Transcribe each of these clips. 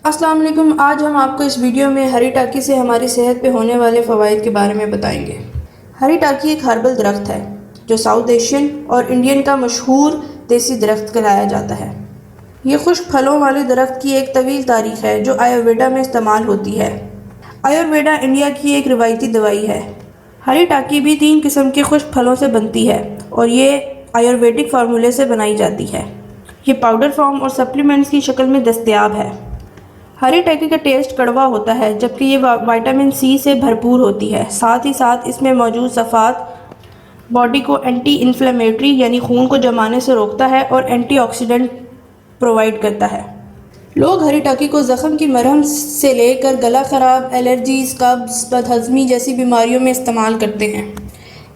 السلام علیکم۔ آج ہم آپ کو اس ویڈیو میں ہری ٹاکی سے ہماری صحت پہ ہونے والے فوائد کے بارے میں بتائیں گے۔ ہری ٹاکی ایک ہربل درخت ہے جو ساؤتھ ایشین اور انڈین کا مشہور دیسی درخت کہلایا جاتا ہے۔ یہ خشک پھلوں والے درخت کی ایک طویل تاریخ ہے جو آیورویدا میں استعمال ہوتی ہے۔ آیورویدا انڈیا کی ایک روایتی دوائی ہے۔ ہری ٹاکی بھی 3 قسم کے خشک پھلوں سے بنتی ہے اور یہ آیورویدک فارمولے سے بنائی جاتی ہے۔ یہ پاؤڈر فارم اور سپلیمنٹس کی شکل میں دستیاب ہے۔ ہری ٹاکی کا ٹیسٹ کڑوا ہوتا ہے جبکہ یہ وٹامن سی سے بھرپور ہوتی ہے۔ ساتھ ہی ساتھ اس میں موجود صفات باڈی کو اینٹی انفلیمیٹری یعنی خون کو جمانے سے روکتا ہے اور اینٹی آکسیڈنٹ پرووائڈ کرتا ہے۔ لوگ ہری ٹاکی کو زخم کی مرہم سے لے کر گلا خراب، الرجیز، قبض، بد ہضمی جیسی بیماریوں میں استعمال کرتے ہیں۔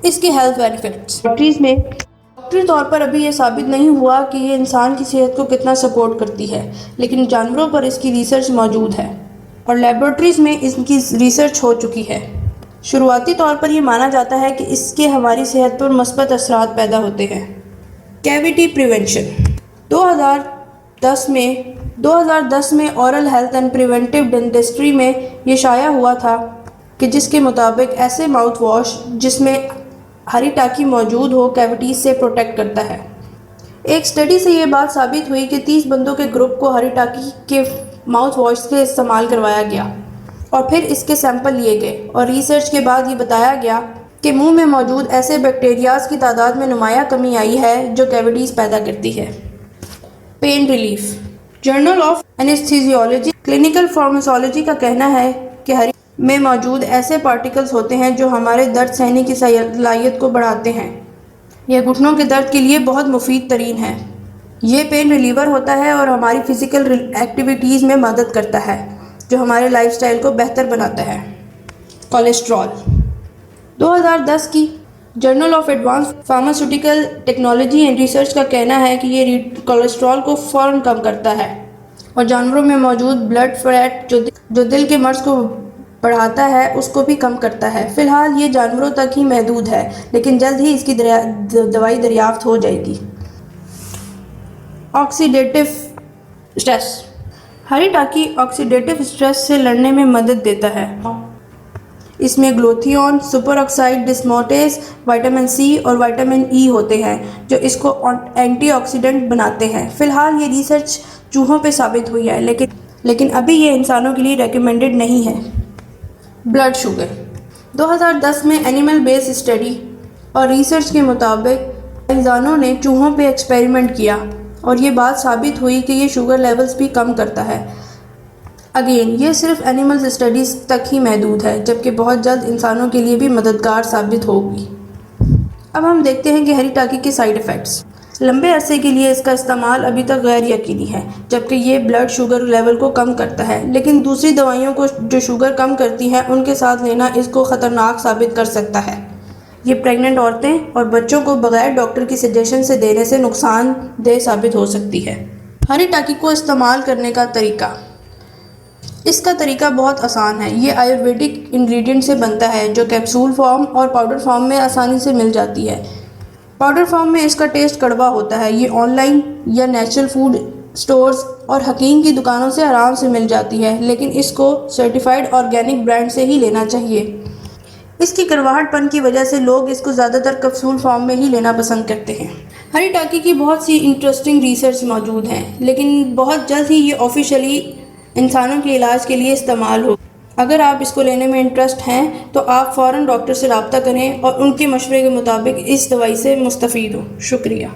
اس کے ہیلتھ بینیفٹس ڈاکٹری طور پر ابھی یہ ثابت نہیں ہوا کہ یہ انسان کی صحت کو کتنا سپورٹ کرتی ہے، لیکن جانوروں پر اس کی ریسرچ موجود ہے اور لیبارٹریز میں اس کی ریسرچ ہو چکی ہے۔ شروعاتی طور پر یہ مانا جاتا ہے کہ اس کے ہماری صحت پر مثبت اثرات پیدا ہوتے ہیں۔ کیویٹی پریونشن 2010 میں oral health and preventive dentistry میں یہ شائع ہوا تھا کہ جس کے مطابق ایسے ماؤتھ واش جس میں ہری ٹاکی موجود ہو کیویٹیز سے پروٹیکٹ کرتا ہے۔ ایک سٹڈی سے یہ بات ثابت ہوئی کہ 30 بندوں کے گروپ کو ہری ٹاکی کے ماؤتھ واش کے استعمال کروایا گیا اور پھر اس کے سیمپل لیے گئے اور ریسرچ کے بعد یہ بتایا گیا کہ منہ میں موجود ایسے بیکٹیریاز کی تعداد میں نمایاں کمی آئی ہے جو کیویٹیز پیدا کرتی ہے۔ Pain relief journal of anesthesiology clinical pharmacology کا کہنا ہے کہ ہری میں موجود ایسے پارٹیکلز ہوتے ہیں جو ہمارے درد سہنے کی صلاحیت کو بڑھاتے ہیں۔ یہ گھٹنوں کے درد کے لیے بہت مفید ترین ہے۔ یہ پین ریلیور ہوتا ہے اور ہماری فزیکل ایکٹیویٹیز میں مدد کرتا ہے جو ہمارے لائف سٹائل کو بہتر بناتا ہے۔ کولیسٹرول 2010 کی journal of advance pharmaceutical technology and research کا کہنا ہے کہ یہ کولیسٹرول کو فوراً کم کرتا ہے اور جانوروں میں موجود بلڈ فیٹ جو دل کے مرض کو بڑھاتا ہے اس کو بھی کم کرتا ہے۔ فی الحال یہ جانوروں تک ہی محدود ہے لیکن جلد ہی اس کی دوائی دریافت ہو جائے گی۔ آکسیڈیٹیو سٹریس ہری ٹاکی آکسیڈیٹیو سٹریس سے لڑنے میں مدد دیتا ہے۔ اس میں گلوتھیون، سپر آکسائڈ ڈسموٹیز، وٹامن سی اور وٹامن ای ہوتے ہیں جو اس کو اینٹی آکسیڈنٹ بناتے ہیں۔ فی الحال یہ ریسرچ چوہوں پہ ثابت ہوئی ہے لیکن ابھی یہ انسانوں کے لیے ریکمینڈڈ نہیں ہے۔ بلڈ شوگر 2010 میں اینیمل بیس اسٹڈی اور ریسرچ کے مطابق سائنسدانوں نے چوہوں پہ ایکسپیریمنٹ کیا اور یہ بات ثابت ہوئی کہ یہ شوگر لیولز بھی کم کرتا ہے۔ اگین یہ صرف اینیمل اسٹڈیز تک ہی محدود ہے جبکہ بہت جلد انسانوں کے لیے بھی مددگار ثابت ہوگی۔ اب ہم دیکھتے ہیں کہ ہری ٹاکی کے سائیڈ ایفیکٹس۔ لمبے عرصے کے لیے اس کا استعمال ابھی تک غیر یقینی ہے جبکہ یہ بلڈ شوگر لیول کو کم کرتا ہے، لیکن دوسری دوائیوں کو جو شوگر کم کرتی ہیں ان کے ساتھ لینا اس کو خطرناک ثابت کر سکتا ہے۔ یہ پریگننٹ عورتیں اور بچوں کو بغیر ڈاکٹر کی سجیشن سے دینے سے نقصان دہ ثابت ہو سکتی ہے۔ ہری ٹاکی کو استعمال کرنے کا طریقہ اس کا طریقہ بہت آسان ہے۔ یہ آیورویدک انگریڈینٹ سے بنتا ہے جو کیپسول فارم اور پاؤڈر فارم میں آسانی سے مل جاتی ہے۔ پاؤڈر فارم میں اس کا ٹیسٹ کڑوا ہوتا ہے۔ یہ آن لائن یا نیچرل فوڈ سٹورز اور حکیم کی دکانوں سے آرام سے مل جاتی ہے، لیکن اس کو سرٹیفائڈ آرگینک برانڈ سے ہی لینا چاہیے۔ اس کی کرواہٹ پن کی وجہ سے لوگ اس کو زیادہ تر کیپسول فارم میں ہی لینا پسند کرتے ہیں۔ ہری ٹاکی کی بہت سی انٹرسٹنگ ریسرچ موجود ہیں لیکن بہت جلد ہی یہ آفیشلی انسانوں کے علاج کے لیے استعمال ہوگی۔ اگر آپ اس کو لینے میں انٹرسٹ ہیں تو آپ فوراً ڈاکٹر سے رابطہ کریں اور ان کے مشورے کے مطابق اس دوائی سے مستفید ہوں۔ شکریہ۔